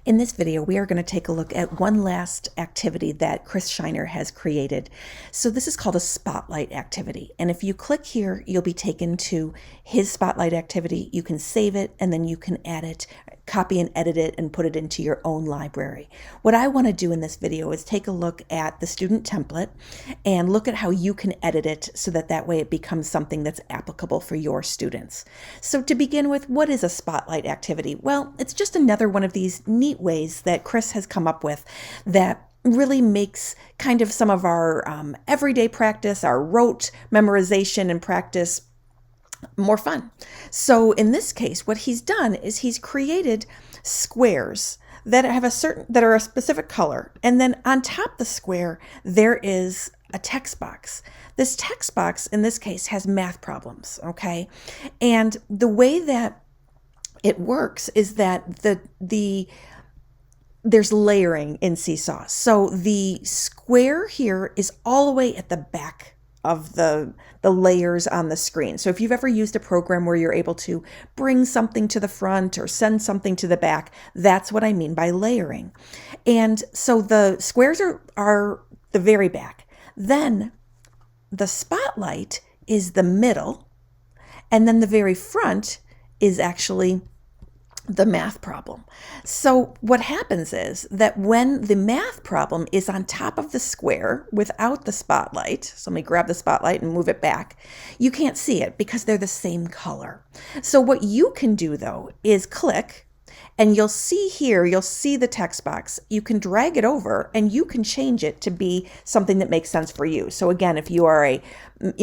In this video, we are going to take a look at one last activity that Chris Shiner has created. So this is called a spotlight activity. And if you click here, you'll be taken to his spotlight activity. You can save it and then you can add it, copy and edit it and put it into your own library. What I want to do in this video is take a look at the student template and look at how you can edit it so that way it becomes something that's applicable for your students. So to begin with, what is a spotlight activity? Well, it's just another one of these neat ways that Chris has come up with that really makes kind of some of our everyday practice, our rote memorization and practice more fun. So in this case, what he's done is he's created squares that are a specific color. And then on top of the square, there is a text box. This text box in this case has math problems, okay? And the way that it works is that there's layering in Seesaw. So the square here is all the way at the back of the layers on the screen. So if you've ever used a program where you're able to bring something to the front or send something to the back, that's what I mean by layering. And so the squares are the very back. Then the spotlight is the middle, and then the very front is actually the math problem. So what happens is that when the math problem is on top of the square without the spotlight, so let me grab the spotlight and move it back, you can't see it because they're the same color. So what you can do though is click, and you'll see here, you'll see the text box. You can drag it over and you can change it to be something that makes sense for you. So again, if you are a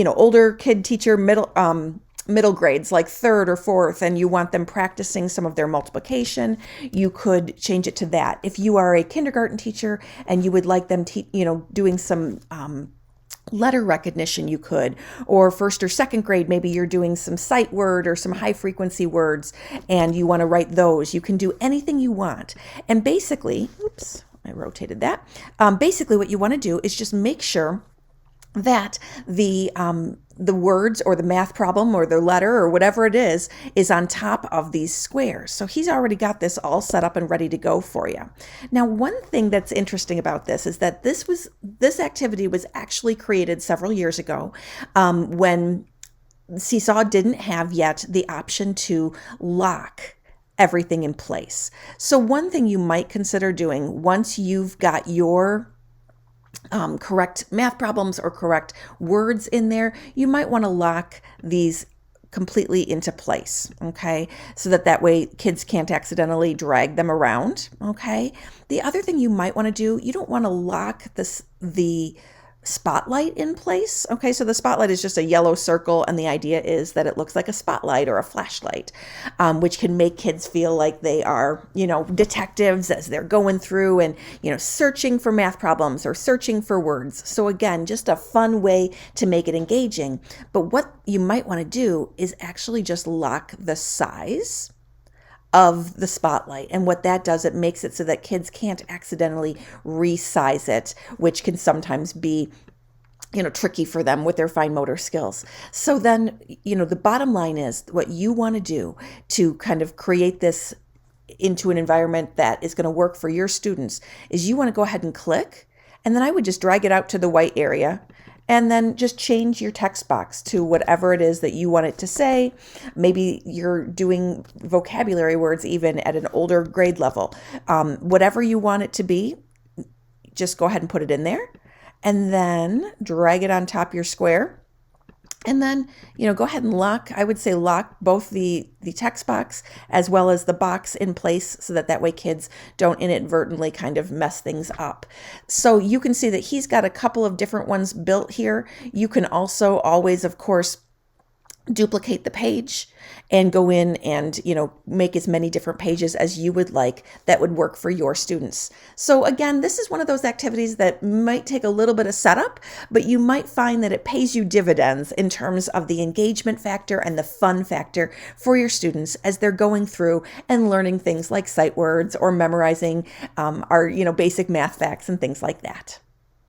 older kid teacher, middle grades like third or fourth, and you want them practicing some of their multiplication, you could change it to that. If you are a kindergarten teacher and you would like them doing some letter recognition, you could. Or first or second grade, maybe you're doing some sight word or some high frequency words and you want to write those. You can do anything you want. And basically, oops, I rotated that. Basically what you want to do is just make sure that the words or the math problem or the letter or whatever it is on top of these squares. So he's already got this all set up and ready to go for you. Now, one thing that's interesting about this is that this activity was actually created several years ago when Seesaw didn't have yet the option to lock everything in place. So one thing you might consider doing once you've got your correct math problems or correct words in there, you might want to lock these completely into place, okay? So that way kids can't accidentally drag them around, okay? The other thing you might want to do, you don't want to lock the spotlight in place. Okay, so the spotlight is just a yellow circle, and the idea is that it looks like a spotlight or a flashlight, which can make kids feel like they are, detectives as they're going through and, searching for math problems or searching for words. So again, just a fun way to make it engaging. But what you might want to do is actually just lock the size of the spotlight. And what that does, it makes it so that kids can't accidentally resize it, which can sometimes be tricky for them with their fine motor skills. So then, the bottom line is what you want to do to kind of create this into an environment that is going to work for your students is you want to go ahead and click, and then I would just drag it out to the white area. And then just change your text box to whatever it is that you want it to say. Maybe you're doing vocabulary words even at an older grade level. Whatever you want it to be, just go ahead and put it in there. And then drag it on top of your square. And then, go ahead and lock both the text box as well as the box in place so that way kids don't inadvertently kind of mess things up. So you can see that he's got a couple of different ones built here. You can also always, of course, duplicate the page and go in and, make as many different pages as you would like that would work for your students. So again, this is one of those activities that might take a little bit of setup, but you might find that it pays you dividends in terms of the engagement factor and the fun factor for your students as they're going through and learning things like sight words or memorizing our, basic math facts and things like that.